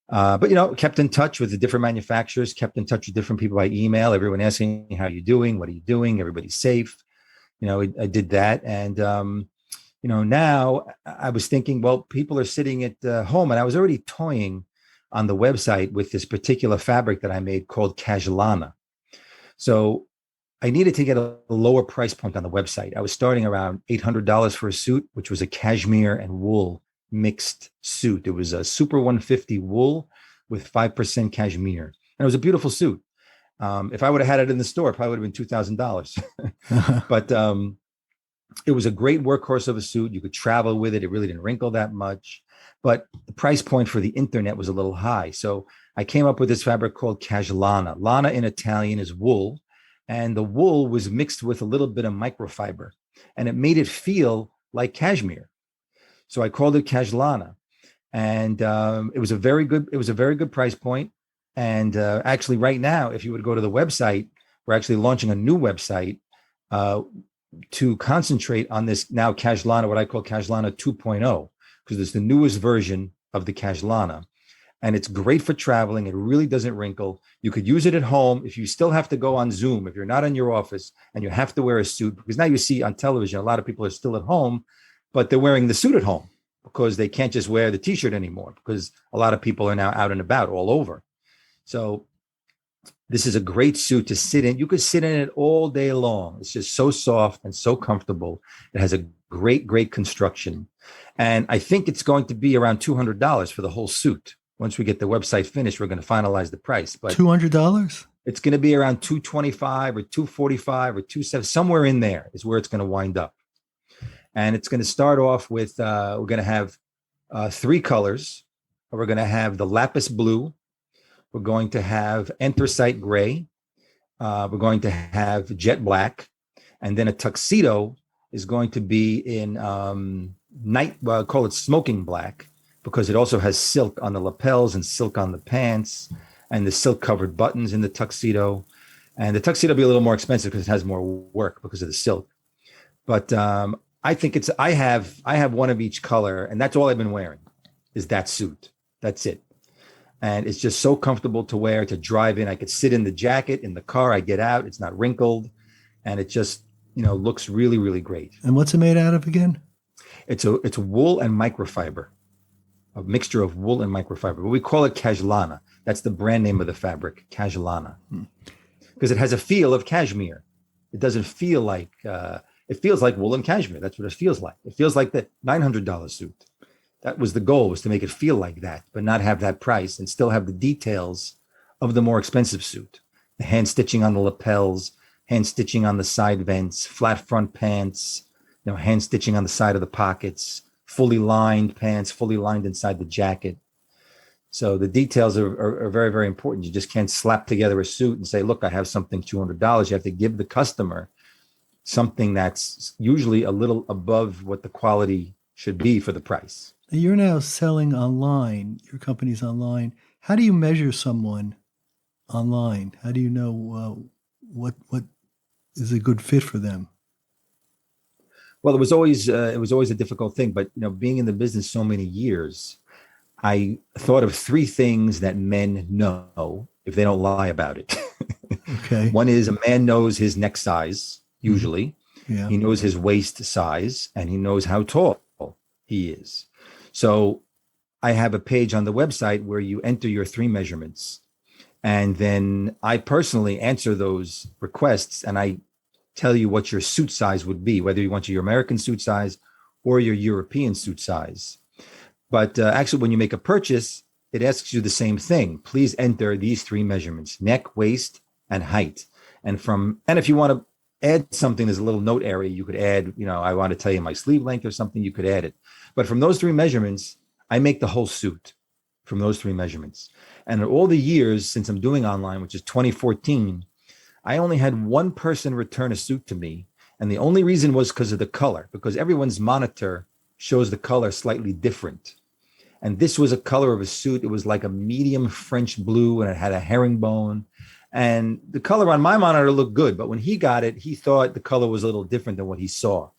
But, kept in touch with the different manufacturers, kept in touch with different people by email, everyone asking, how are you doing? What are you doing? Everybody's safe. I did that. And, now I was thinking, well, people are sitting at home, and I was already toying on the website with this particular fabric that I made called Casualana. So I needed to get a lower price point on the website. I was starting around $800 for a suit, which was a cashmere and wool mixed suit. It was a Super 150 wool with 5% cashmere. And it was a beautiful suit. If I would have had it in the store, it probably would have been $2,000. But it was a great workhorse of a suit. You could travel with it. It really didn't wrinkle that much. but the price point for the internet was a little high. So I came up with this fabric called Caglana. Lana in Italian is wool, and the wool was mixed with a little bit of microfiber, and it made it feel like cashmere. So I called it Caglana, and it was a very good price point. And actually, right now, if you would go to the website, we're actually launching a new website to concentrate on this now Caglana, what I call Caglana 2.0, because it's the newest version of the Caglana. And it's great for traveling. It really doesn't wrinkle. You could use it at home if you still have to go on Zoom, if you're not in your office and you have to wear a suit, because now you see on television, a lot of people are still at home, but they're wearing the suit at home because they can't just wear the t-shirt anymore, because a lot of people are now out and about all over. So this is a great suit to sit in. You could sit in it all day long. It's just so soft and so comfortable. It has a great construction. And I think it's going to be around $200 for the whole suit. Once we get the website finished, we're going to finalize the price. But $200? It's going to be around $225 or $245 or $270, somewhere in there is where it's going to wind up. And it's going to start off with, we're going to have 3 colors. We're going to have the lapis blue. We're going to have anthracite gray. We're going to have jet black. And then a tuxedo is going to be in I call it smoking black, because it also has silk on the lapels and silk on the pants and the silk covered buttons in the tuxedo. And the tuxedo will be a little more expensive because it has more work because of the silk. But I think I have one of each color, and that's all I've been wearing is that suit. That's it. And it's just so comfortable to wear, to drive in. I could sit in the jacket in the car. I get out. It's not wrinkled. And it just, looks really, really great. And what's it made out of again? It's wool and microfiber, a mixture of wool and microfiber. But we call it Caglana. That's the brand name of the fabric, Caglana. Because it has a feel of cashmere. It doesn't feel like, it feels like wool and cashmere. That's what it feels like. It feels like the $900 suit. That was the goal, was to make it feel like that, but not have that price and still have the details of the more expensive suit. The hand stitching on the lapels, hand stitching on the side vents, flat front pants, hand stitching on the side of the pockets, fully lined pants, fully lined inside the jacket. So the details are very, very important. You just can't slap together a suit and say, look, I have something $200. You have to give the customer something that's usually a little above what the quality should be for the price. You're now selling online. Your company's online. How do you measure someone online? How do you know what is a good fit for them? Well, it was always a difficult thing, but being in the business so many years, I thought of 3 things that men know if they don't lie about it. Okay. One is a man knows his neck size, usually. Yeah. He knows his waist size, and he knows how tall he is. So I have a page on the website where you enter your 3 measurements, and then I personally answer those requests, and I tell you what your suit size would be, whether you want your American suit size or your European suit size. But actually, when you make a purchase, it asks you the same thing. Please enter these 3 measurements: neck, waist, and height. And if you want to add something, there's a little note area you could add, I want to tell you my sleeve length or something, you could add it. But from those 3 measurements, I make the whole suit from those 3 measurements. And in all the years since I'm doing online, which is 2014, I only had 1 person return a suit to me. And the only reason was because of the color, because everyone's monitor shows the color slightly different. And this was a color of a suit. It was like a medium French blue, and it had a herringbone. And the color on my monitor looked good, but when he got it, he thought the color was a little different than what he saw.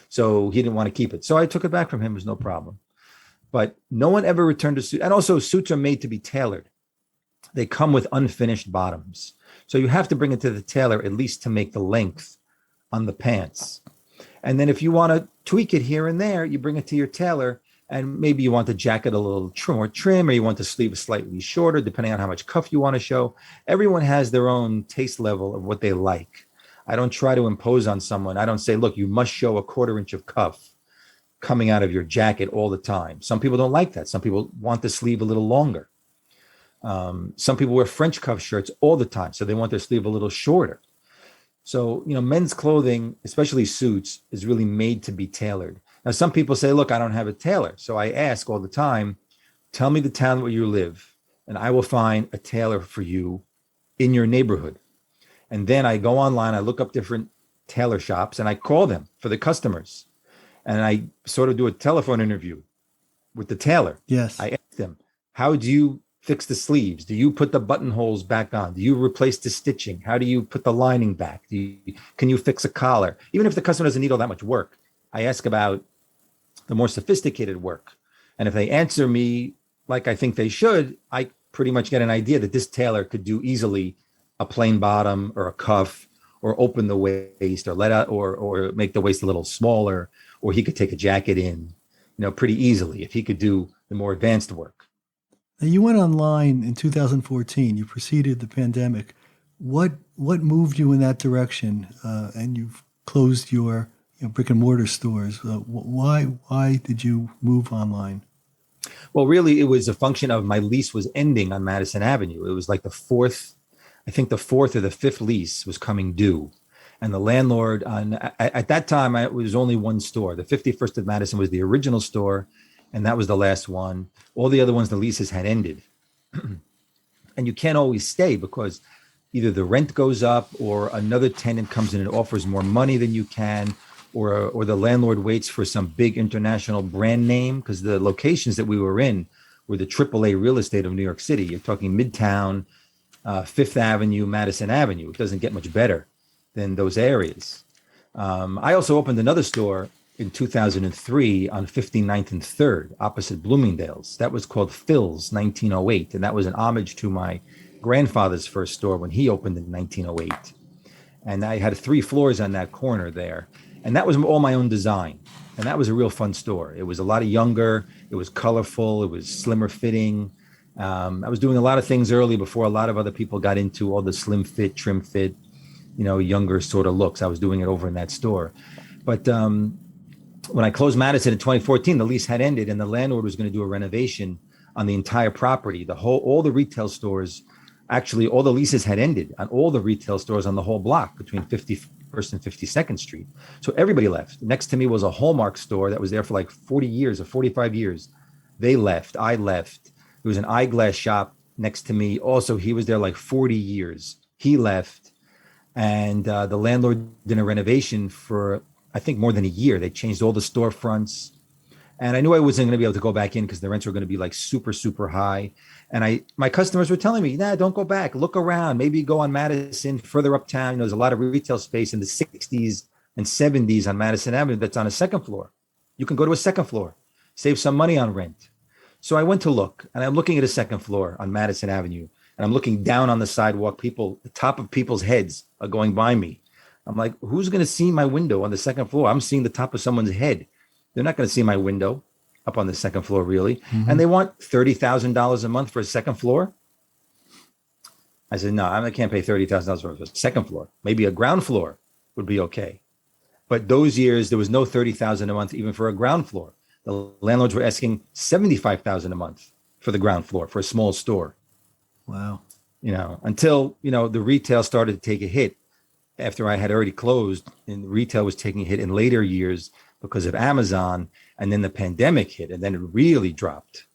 So he didn't want to keep it. So I took it back from him. It was no problem. But no one ever returned a suit. And also, suits are made to be tailored. They come with unfinished bottoms. So you have to bring it to the tailor at least to make the length on the pants. And then if you want to tweak it here and there, you bring it to your tailor, and maybe you want the jacket a little more trim, or you want the sleeve slightly shorter, depending on how much cuff you want to show. Everyone has their own taste level of what they like. I don't try to impose on someone. I don't say, look, you must show a 1/4 inch of cuff coming out of your jacket all the time. Some people don't like that. Some people want the sleeve a little longer. Some people wear French cuff shirts all the time, so they want their sleeve a little shorter. So, men's clothing, especially suits, is really made to be tailored. Now, some people say, look, I don't have a tailor. So I ask all the time, tell me the town where you live, and I will find a tailor for you in your neighborhood. And then I go online, I look up different tailor shops, and I call them for the customers. And I sort of do a telephone interview with the tailor. Yes. I ask them, how do you fix the sleeves? Do you put the buttonholes back on? Do you replace the stitching? How do you put the lining back? Can you fix a collar? Even if the customer doesn't need all that much work, I ask about the more sophisticated work. And if they answer me like I think they should, I pretty much get an idea that this tailor could do easily a plain bottom or a cuff, or open the waist, or let out, or make the waist a little smaller, or he could take a jacket in, pretty easily if he could do the more advanced work. Now, you went online in 2014. You preceded the pandemic. What moved you in that direction? And you've closed your brick and mortar stores. Why did you move online? Well, really, it was a function of my lease was ending on Madison Avenue. It was like the fourth or the fifth lease was coming due. And the landlord, at that time, it was only one store. The 51st of Madison was the original store, and that was the last one. All the other ones, the leases had ended. And you can't always stay because either the rent goes up, or another tenant comes in and offers more money than you can, or the landlord waits for some big international brand name, because the locations that we were in were the AAA real estate of New York City. You're talking Midtown, Fifth Avenue, Madison Avenue. It doesn't get much better than those areas. I also opened another store in 2003 on 59th and 3rd, opposite Bloomingdale's. That was called Phil's 1908, and that was an homage to my grandfather's first store when he opened in 1908. And I had 3 floors on that corner there, and that was all my own design. And that was a real fun store. It was a lot younger, it was colorful, it was slimmer fitting. I was doing a lot of things early before a lot of other people got into all the slim fit, trim fit, younger sort of looks. I was doing it over in that store. But when I closed Madison in 2014, the lease had ended, and the landlord was going to do a renovation on the entire property. All the retail stores, actually, all the leases had ended on all the retail stores on the whole block between 51st and 52nd Street. So everybody left. Next to me was a Hallmark store that was there for like 40 years or 45 years. They left. I left. There was an eyeglass shop next to me. Also, he was there like 40 years. He left. And the landlord did a renovation for, I think, more than a year. They changed all the storefronts. And I knew I wasn't going to be able to go back in because the rents were going to be like super, super high. And my customers were telling me, nah, don't go back. Look around. Maybe go on Madison, further uptown. There's a lot of retail space in the 60s and 70s on Madison Avenue that's on a second floor. You can go to a second floor, save some money on rent. So I went to look, and I'm looking at a second floor on Madison Avenue, and I'm looking down on the sidewalk. The top of people's heads are going by me. I'm like, who's going to see my window on the second floor? I'm seeing the top of someone's head. They're not going to see my window up on the second floor, really. Mm-hmm. And they want $30,000 a month for a second floor. I said, no, I can't pay $30,000 for a second floor. Maybe a ground floor would be okay. But those years, there was no $30,000 a month, even for a ground floor. The landlords were asking $75,000 a month for the ground floor for a small store. Wow. Until, the retail started to take a hit after I had already closed, and retail was taking a hit in later years because of Amazon. And then the pandemic hit, and then it really dropped.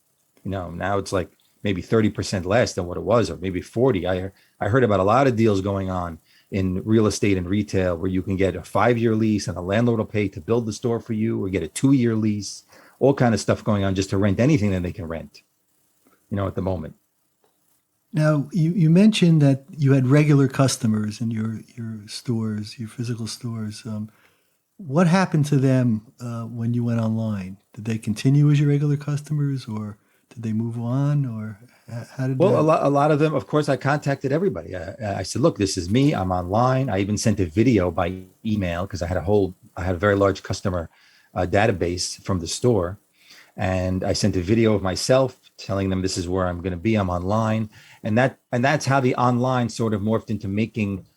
Now it's like maybe 30% less than what it was, or maybe 40. I heard about a lot of deals going on in real estate and retail where you can get a 5-year lease and the landlord will pay to build the store for you, or get a 2-year lease, all kind of stuff going on just to rent anything that they can rent, at the moment. Now, you mentioned that you had regular customers in your stores, your physical stores. What happened to them when you went online? Did they continue as your regular customers, or did they move on, or how did? Well, a lot of them, of course, I contacted everybody. I said, look, this is me. I'm online. I even sent a video by email because I had a very large customer database from the store. And I sent a video of myself telling them this is where I'm going to be. I'm online. And that's how the online sort of morphed into making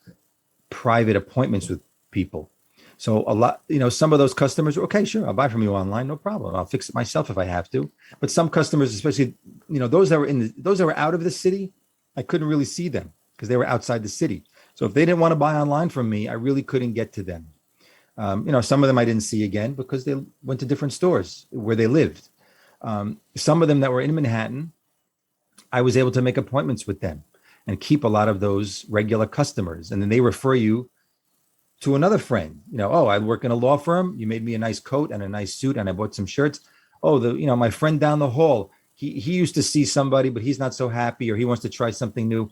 private appointments with people. So a lot, some of those customers were, okay, sure, I'll buy from you online, no problem. I'll fix it myself if I have to. But some customers, especially, those that were out of the city, I couldn't really see them because they were outside the city. So if they didn't want to buy online from me, I really couldn't get to them. Some of them I didn't see again because they went to different stores where they lived. Some of them that were in Manhattan, I was able to make appointments with them and keep a lot of those regular customers. And then they refer you to another friend. Oh, I work in a law firm. You made me a nice coat and a nice suit, and I bought some shirts. Oh, my friend down the hall, he used to see somebody, but he's not so happy, or he wants to try something new.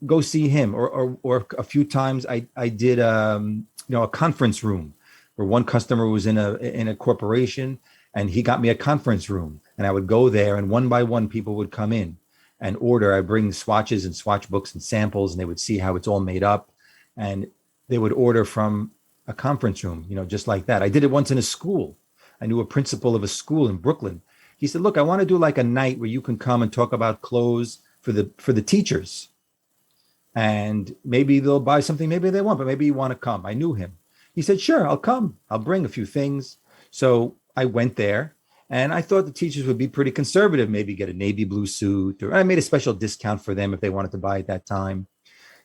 Go see him. Or a few times I did a conference room where one customer was in a corporation, and he got me a conference room, and I would go there, and one by one people would come in and order. I bring swatches and swatch books and samples, and they would see how it's all made up, and they would order from a conference room, just like that. I did it once in a school. I knew a principal of a school in Brooklyn. He said, look, I want to do like a night where you can come and talk about clothes for the teachers. And maybe they'll buy something, maybe they won't, but maybe you want to come. I knew him. He said, sure, I'll come. I'll bring a few things. So I went there, and I thought the teachers would be pretty conservative, maybe get a navy blue suit, or I made a special discount for them if they wanted to buy at that time.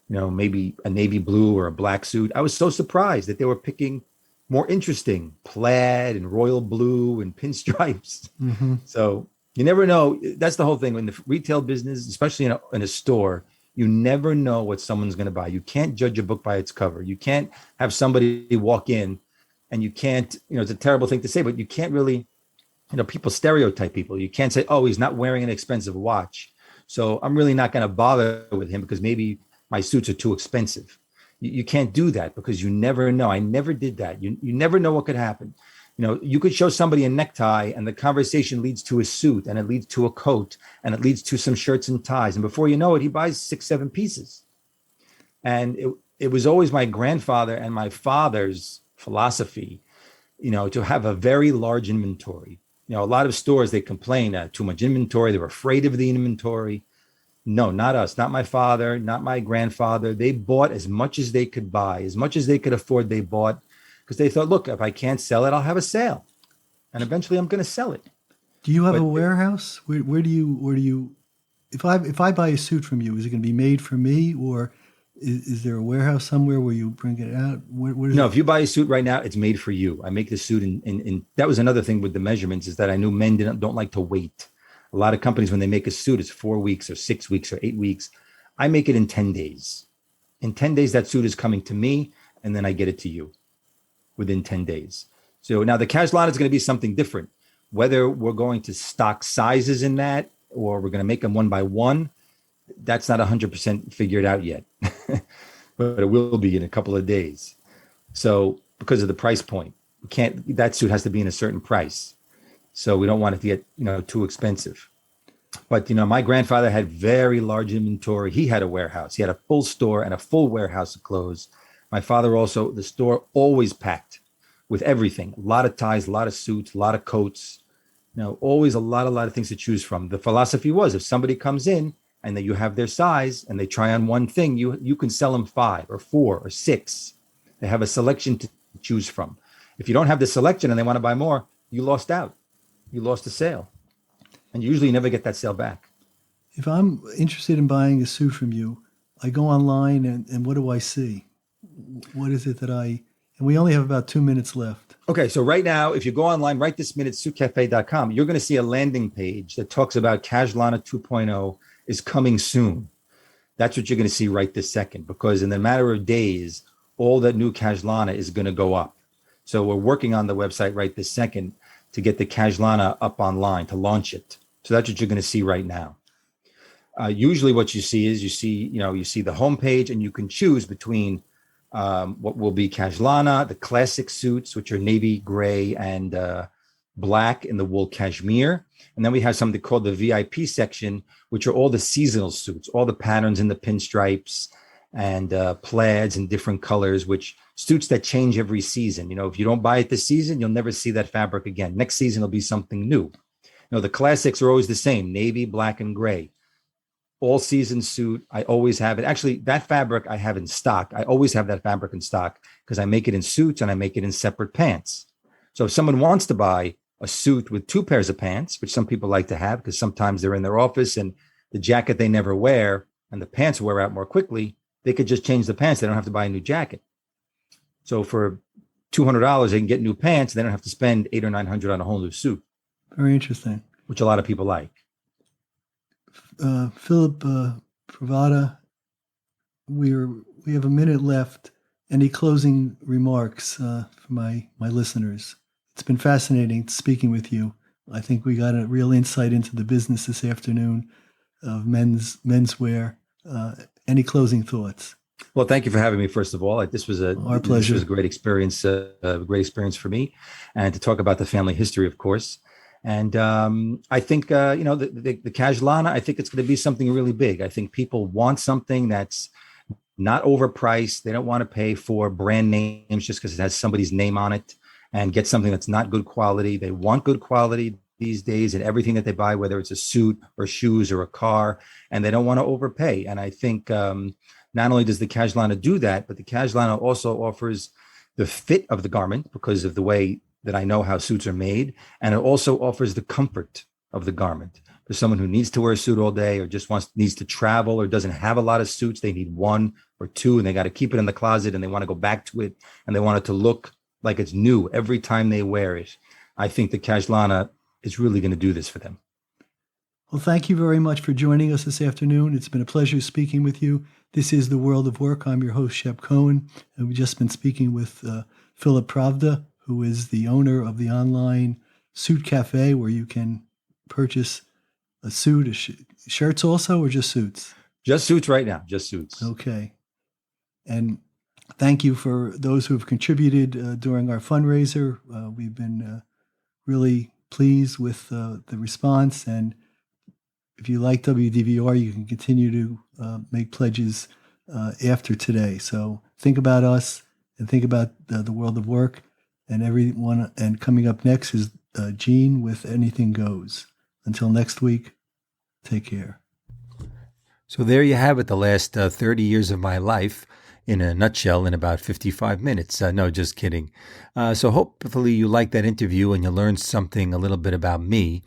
Maybe a navy blue or a black suit. I was so surprised that they were picking more interesting plaid and royal blue and pinstripes. Mm-hmm. So you never know. That's the whole thing in the retail business, especially in a store. You never know what someone's going to buy. You can't judge a book by its cover. You can't have somebody walk in, and you can't, it's a terrible thing to say, but you can't really, people stereotype people. You can't say, oh, he's not wearing an expensive watch, so I'm really not going to bother with him because maybe my suits are too expensive. You can't do that because you never know. I never did that. You never know what could happen. You could show somebody a necktie, and the conversation leads to a suit, and it leads to a coat, and it leads to some shirts and ties. And before you know it, he buys 6-7 pieces. And it was always my grandfather and my father's philosophy, to have a very large inventory. A lot of stores, they complain too much inventory. They're afraid of the inventory. No, not us, not my father, not my grandfather. They bought as much as they could buy, as much as they could afford. They bought because they thought, look, if I can't sell it, I'll have a sale, and eventually I'm going to sell it. Do you have a warehouse? Where do you? If I buy a suit from you, is it going to be made for me, or is there a warehouse somewhere where you bring it out? No, if you buy a suit right now, it's made for you. I make the suit in that was another thing with the measurements, is that I knew men don't like to wait. A lot of companies, when they make a suit, it's 4 weeks or 6 weeks or 8 weeks. I make it in 10 days. In 10 days, that suit is coming to me, and then I get it to you within 10 days. So now the Cashlana is going to be something different. Whether we're going to stock sizes in that, or we're going to make them one by one, that's not 100% figured out yet. But it will be in a couple of days. So because of the price point, that suit has to be in a certain price. So we don't want it to get, too expensive. But, my grandfather had very large inventory. He had a warehouse. He had a full store and a full warehouse of clothes. My father also, the store always packed with everything. A lot of ties, a lot of suits, a lot of coats. Always a lot of things to choose from. The philosophy was, if somebody comes in and that you have their size and they try on one thing, you can sell them 5 or 4 or 6. They have a selection to choose from. If you don't have the selection and they want to buy more, you lost out. You lost a sale. And you usually never get that sale back. If I'm interested in buying a suit from you, I go online and what do I see? What is it and we only have about 2 minutes left. Okay, so right now, if you go online right this minute, suitcafe.com, you're going to see a landing page that talks about Cashlana 2.0 is coming soon. That's what you're going to see right this second, because in a matter of days, all that new Cashlana is going to go up. So we're working on the website right this second to get the Cashlana up online, to launch it. So that's what you're going to see right now. Usually what you see is you see the homepage, and you can choose between what will be Cashlana, the classic suits, which are navy gray and black in the wool cashmere. And then we have something called the VIP section, which are all the seasonal suits, all the patterns and the pinstripes and plaids in different colors, which suits that change every season. If you don't buy it this season, you'll never see that fabric again. Next season will be something new. The classics are always the same, navy, black, and gray. All season suit, I always have it. Actually, that fabric I have in stock. I always have that fabric in stock because I make it in suits and I make it in separate pants. So if someone wants to buy a suit with 2 pairs of pants, which some people like to have because sometimes they're in their office and the jacket they never wear and the pants wear out more quickly, they could just change the pants. They don't have to buy a new jacket. So for $200, they can get new pants. They don't have to spend $800 or $900 on a whole new suit. Very interesting. Which a lot of people like. Philip Pravda, we have a minute left. Any closing remarks for my listeners? It's been fascinating speaking with you. I think we got a real insight into the business this afternoon of menswear. Any closing thoughts? Well, thank you for having me. First of all, this was Our pleasure. This was a great experience for me, and to talk about the family history, of course. And I think the Casualana, I think it's going to be something really big. I think people want something that's not overpriced. They don't want to pay for brand names just because it has somebody's name on it, and get something that's not good quality. They want good quality these days in everything that they buy, whether it's a suit or shoes or a car, and they don't want to overpay. And I think not only does the Casualana do that, but the Casualana also offers the fit of the garment because of the way that I know how suits are made. And it also offers the comfort of the garment. For someone who needs to wear a suit all day or just needs to travel or doesn't have a lot of suits, they need one or two and they got to keep it in the closet and they want to go back to it and they want it to look like it's new every time they wear it. I think the Casualana is really going to do this for them. Well, thank you very much for joining us this afternoon. It's been a pleasure speaking with you. This is The World of Work. I'm your host, Shep Cohen, and we've just been speaking with Philip Pravda, who is the owner of the online suit cafe where you can purchase a suit, shirts also, or just suits? Just suits right now, just suits. Okay. And thank you for those who have contributed during our fundraiser. We've been really pleased with the response. And if you like WDVR, you can continue to make pledges after today. So think about us and think about the world of work and everyone. And coming up next is Gene with Anything Goes. Until next week, take care. So there you have it, the last 30 years of my life in a nutshell in about 55 minutes. No, just kidding. So hopefully you liked that interview and you learned something a little bit about me,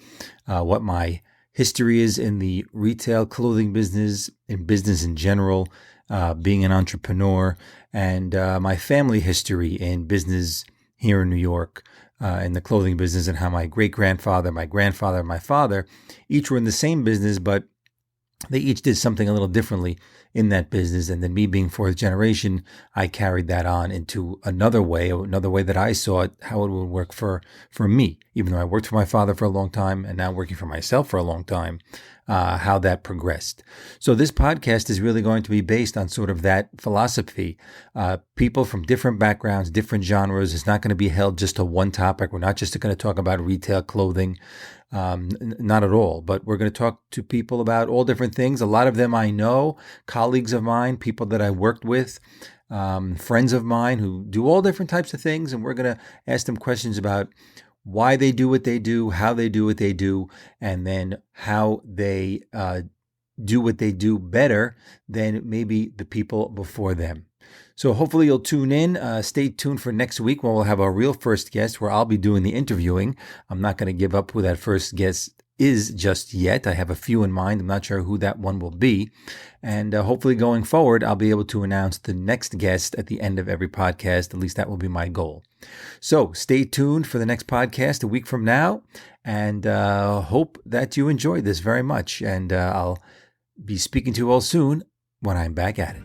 what my history is in the retail clothing business, in business in general, being an entrepreneur, and my family history in business here in New York, in the clothing business, and how my great-grandfather, my grandfather, and my father each were in the same business, but they each did something a little differently in that business. And then me being fourth generation, I carried that on into another way that I saw it, how it would work for me, even though I worked for my father for a long time and now working for myself for a long time, how that progressed. So this podcast is really going to be based on sort of that philosophy. People from different backgrounds, different genres. It's not going to be held just to one topic. We're not just going to talk about retail clothing. Not at all, but we're going to talk to people about all different things. A lot of them I know, colleagues of mine, people that I worked with, friends of mine who do all different types of things. And we're going to ask them questions about why they do what they do, how they do what they do, and then how they do what they do better than maybe the people before them. So hopefully you'll tune in. Stay tuned for next week when we'll have our real first guest where I'll be doing the interviewing. I'm not going to give up who that first guest is just yet. I have a few in mind. I'm not sure who that one will be. And hopefully going forward, I'll be able to announce the next guest at the end of every podcast. At least that will be my goal. So stay tuned for the next podcast a week from now. And hope that you enjoyed this very much. And I'll be speaking to you all soon when I'm back at it.